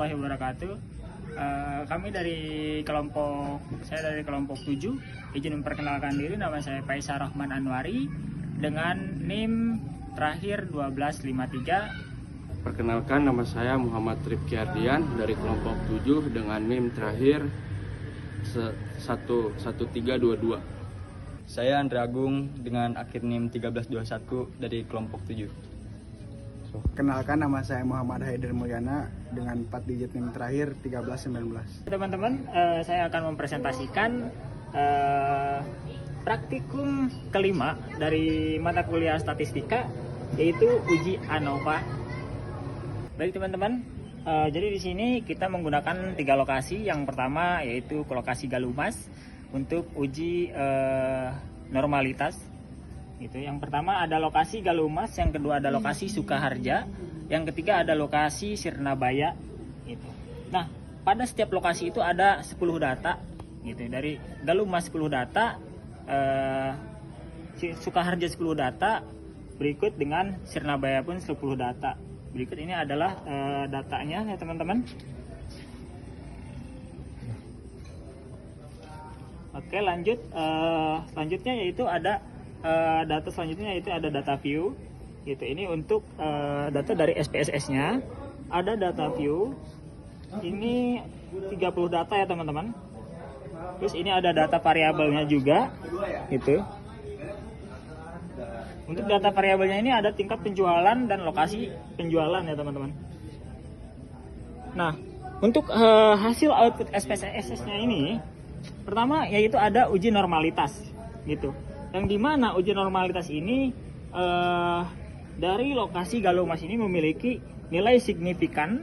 warahmatullahi wabarakatuh. Saya dari kelompok 7. Izin memperkenalkan diri, nama saya Faisal Rahman Anwari dengan NIM terakhir 1253. Perkenalkan, nama saya Muhammad Rifki Ardian dari kelompok 7 dengan NIM terakhir 1322. Saya Andre Agung dengan akhir NIM 1321 dari kelompok 7. Kenalkan, nama saya Muhammad Haider Mulyana dengan 4 digit NIM terakhir 1319. Teman-teman, saya akan mempresentasikan praktikum kelima dari mata kuliah statistika, yaitu uji ANOVA. Baik teman-teman, jadi di sini kita menggunakan 3 lokasi. Yang pertama yaitu lokasi Galumas untuk uji normalitas. Yang pertama ada lokasi Galumas, yang kedua ada lokasi Sukaharja, yang ketiga ada lokasi Sirnabaya. Nah, pada setiap lokasi itu ada 10 data. Dari Galumas 10 data, Sukaharja 10 data, berikut dengan Sirnabaya pun 10 data. Berikut ini adalah datanya ya teman-teman. Oke, lanjut. Selanjutnya yaitu ada data selanjutnya yaitu ada data view. Ini untuk data dari SPSS-nya. Ada data view. Ini 30 data ya teman-teman. Terus ini ada data variabelnya juga. Untuk data variabelnya ini ada tingkat penjualan dan lokasi penjualan ya teman-teman. Nah, untuk hasil output SPSS-nya ini, pertama yaitu ada uji normalitas yang dimana uji normalitas ini dari lokasi Galumas ini memiliki nilai signifikan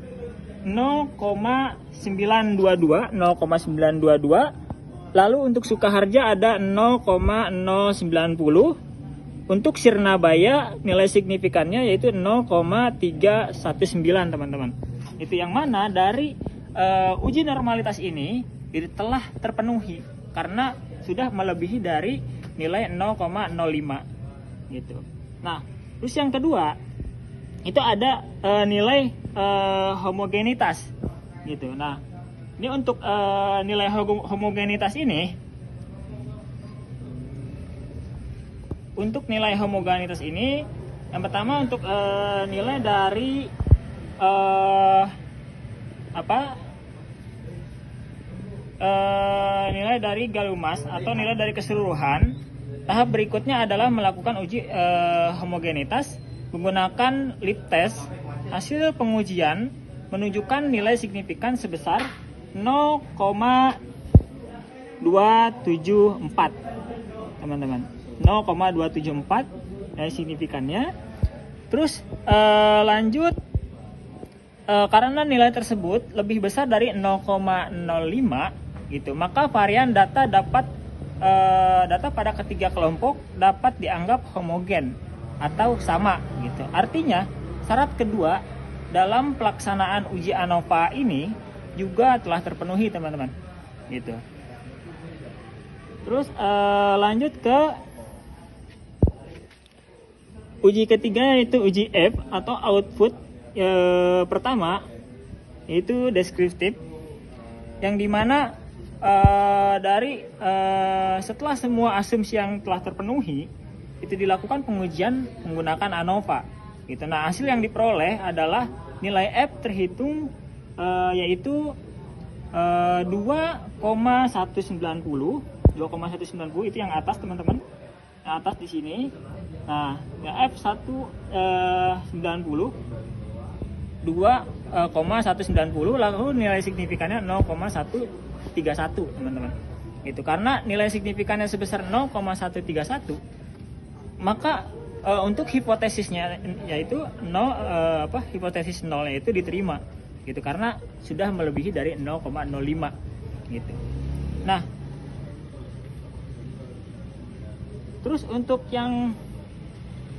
0,922, lalu untuk Sukaharja ada 0,090, untuk Sirnabaya nilai signifikannya yaitu 0,319 teman-teman. Itu yang mana dari uji normalitas ini telah terpenuhi karena sudah melebihi dari nilai 0,05 Nah, terus yang kedua itu ada nilai homogenitas Nah, ini untuk nilai homogenitas ini, yang pertama untuk nilai dari nilai dari Galumas atau nilai dari keseluruhan. Tahap berikutnya adalah melakukan uji homogenitas menggunakan lip test. Hasil pengujian menunjukkan nilai signifikan sebesar 0,274 teman-teman. 0,274 nilai signifikannya. Terus lanjut, karena nilai tersebut lebih besar dari 0,05 maka varian data pada ketiga kelompok dapat dianggap homogen atau sama Artinya syarat kedua dalam pelaksanaan uji ANOVA ini juga telah terpenuhi teman-teman Terus lanjut ke uji ketiga, yaitu uji F atau output. Pertama yaitu deskriptif, yang dimana dari setelah semua asumsi yang telah terpenuhi itu dilakukan pengujian menggunakan ANOVA Nah, hasil yang diperoleh adalah nilai F terhitung yaitu 2,190 itu yang atas teman-teman, yang atas di sini. Nah, F 190 2,190, lalu nilai signifikannya 0,131 teman-teman. Karena nilai signifikannya sebesar 0,131, maka untuk hipotesisnya yaitu hipotesis nolnya itu diterima karena sudah melebihi dari 0,05 Nah, terus untuk yang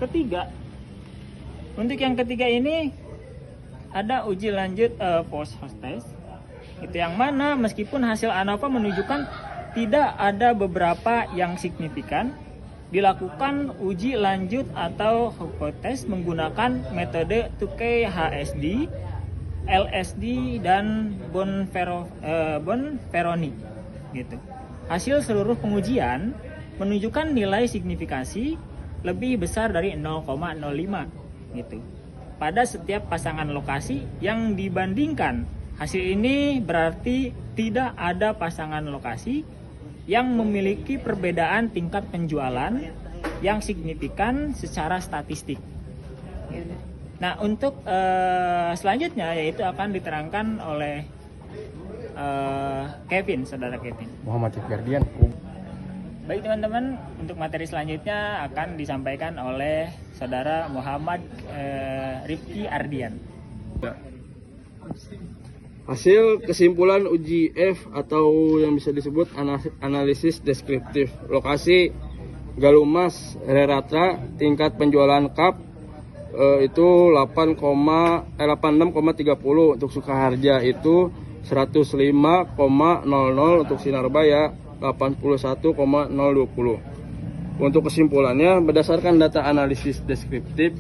ketiga ini ada uji lanjut post hoc test, yang mana meskipun hasil ANOVA menunjukkan tidak ada beberapa yang signifikan, dilakukan uji lanjut atau hipotesis menggunakan metode 2K HSD LSD dan Bonferroni gitu. Hasil seluruh pengujian menunjukkan nilai signifikasi lebih besar dari 0,05 gitu pada setiap pasangan lokasi yang dibandingkan. Hasil ini berarti tidak ada pasangan lokasi yang memiliki perbedaan tingkat penjualan yang signifikan secara statistik. Nah, untuk selanjutnya yaitu akan diterangkan oleh Kevin, saudara Kevin. Muhammad Trip Yardian. Baik teman-teman, untuk materi selanjutnya akan disampaikan oleh saudara Muhammad Rifki Ardian. Hasil kesimpulan uji F atau yang bisa disebut analisis deskriptif. Lokasi Galumas Reratra, tingkat penjualan cup itu 86,30 untuk Sukaharja, itu 105,00 untuk Sinarbaya, 81,020. Untuk kesimpulannya, berdasarkan data analisis deskriptif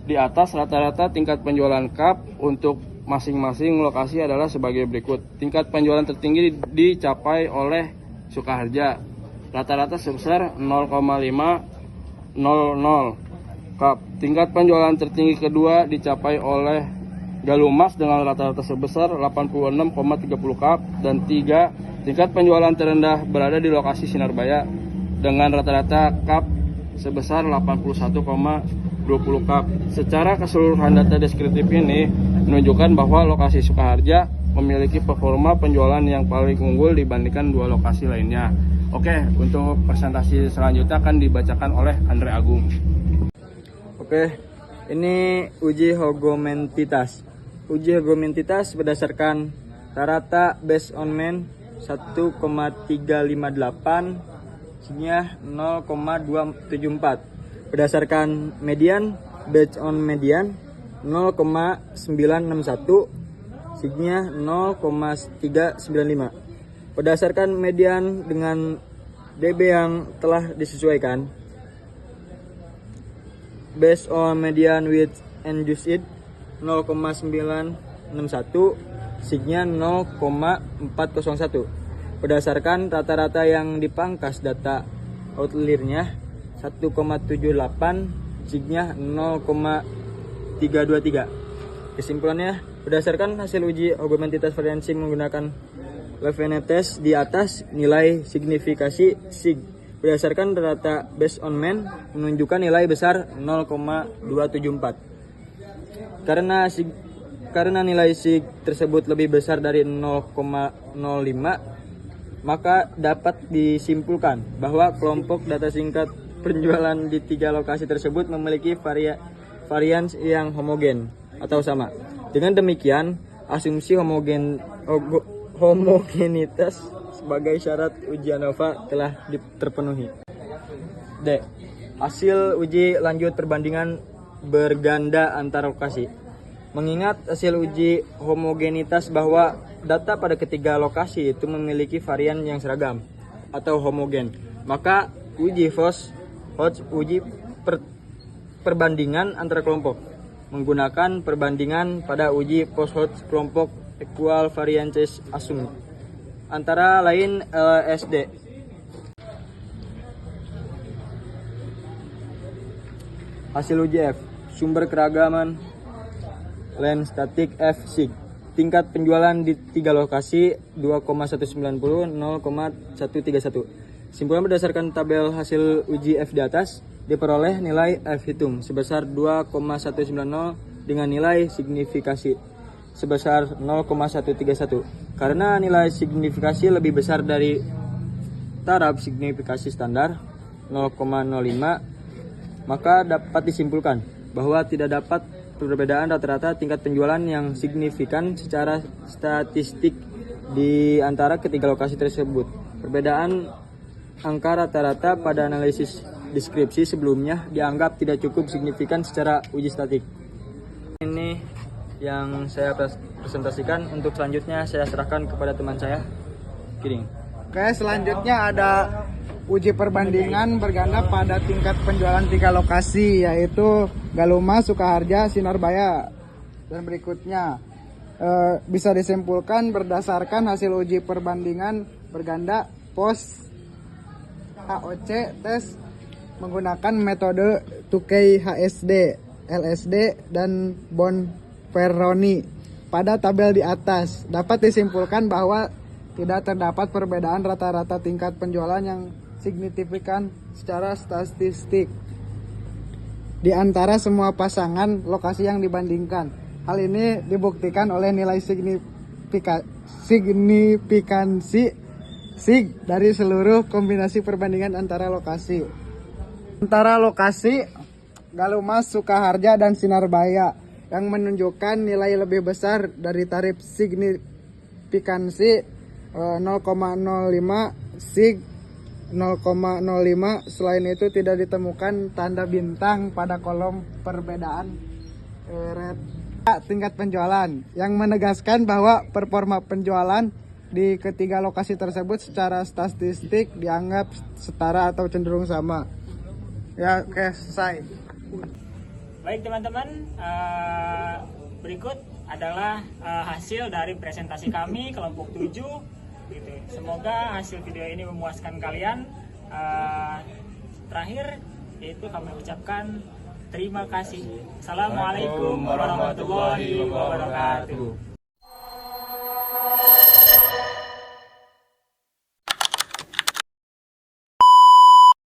di atas, rata-rata tingkat penjualan cup untuk masing-masing lokasi adalah sebagai berikut. Tingkat penjualan tertinggi dicapai oleh Sukaharja, rata-rata sebesar 0,500 cup. Tingkat penjualan tertinggi kedua dicapai oleh Galumas dengan rata-rata sebesar 86,30 cup. Dan tingkat penjualan terendah berada di lokasi Sinarbaya dengan rata-rata cup sebesar 81,20 cup. Secara keseluruhan data deskriptif ini menunjukkan bahwa lokasi Sukaharja memiliki performa penjualan yang paling unggul dibandingkan dua lokasi lainnya. Oke, untuk presentasi selanjutnya akan dibacakan oleh Andre Agung. Oke, ini uji hogomentitas. Uji hogomentitas berdasarkan rata based on mean 1,358, signya 0,274. Berdasarkan median based on median 0,961, signya 0,395. Berdasarkan median dengan DB yang telah disesuaikan, based on median with induced 0,961, signya 0,401. Berdasarkan rata-rata yang dipangkas data outliernya 1,78, signya 0,323. Kesimpulannya, berdasarkan hasil uji hogomentitas variansi menggunakan Levene test di atas, nilai signifikasi sig berdasarkan rata based on mean menunjukkan nilai besar 0,274. Karena nilai sig tersebut lebih besar dari 0,05, maka dapat disimpulkan bahwa kelompok data singkat penjualan di 3 lokasi tersebut memiliki varians yang homogen atau sama. Dengan demikian, asumsi homogenitas sebagai syarat uji ANOVA telah terpenuhi. D. Hasil uji lanjut perbandingan berganda antar lokasi. Mengingat hasil uji homogenitas bahwa data pada ketiga lokasi itu memiliki varian yang seragam atau homogen, maka uji uji perbandingan antar kelompok menggunakan perbandingan pada uji post-Hodge kelompok equal variances assumed, antara lain LSD. Hasil uji F, sumber keragaman land static F sig, tingkat penjualan di 3 lokasi 2,190, 0,131. Simpulan berdasarkan tabel hasil uji F di atas, diperoleh nilai F hitung sebesar 2,190 dengan nilai signifikasi sebesar 0,131. Karena nilai signifikasi lebih besar dari taraf signifikasi standar 0,05, maka dapat disimpulkan bahwa tidak dapat perbedaan rata-rata tingkat penjualan yang signifikan secara statistik di antara ketiga lokasi tersebut. Perbedaan angka rata-rata pada analisis deskripsi sebelumnya dianggap tidak cukup signifikan secara uji statik. Ini yang saya presentasikan. Untuk selanjutnya saya serahkan kepada teman saya, Kiring. Oke, selanjutnya ada uji perbandingan berganda pada tingkat penjualan 3 lokasi, yaitu Galumas, Sukaharja, Sinarbaya. Dan berikutnya bisa disimpulkan berdasarkan hasil uji perbandingan berganda pos HOC tes menggunakan metode 2K HSD, LSD, dan Bonferroni. Pada tabel di atas dapat disimpulkan bahwa tidak terdapat perbedaan rata-rata tingkat penjualan yang signifikan secara statistik di antara semua pasangan lokasi yang dibandingkan. Hal ini dibuktikan oleh nilai signifikansi SIG dari seluruh kombinasi perbandingan antara lokasi. Antara lokasi Galumas, Sukaharja, dan Sinarbaya yang menunjukkan nilai lebih besar dari tarif signifikansi 0,05 SIG 0,05. Selain itu tidak ditemukan tanda bintang pada kolom perbedaan tingkat penjualan yang menegaskan bahwa performa penjualan di ketiga lokasi tersebut secara statistik dianggap setara atau cenderung sama. Ya, oke, selesai. Baik teman-teman, berikut adalah hasil dari presentasi kami kelompok 7 gitu. Semoga hasil video ini memuaskan kalian. Terakhir yaitu kami ucapkan terima kasih. Assalamualaikum warahmatullahi wabarakatuh.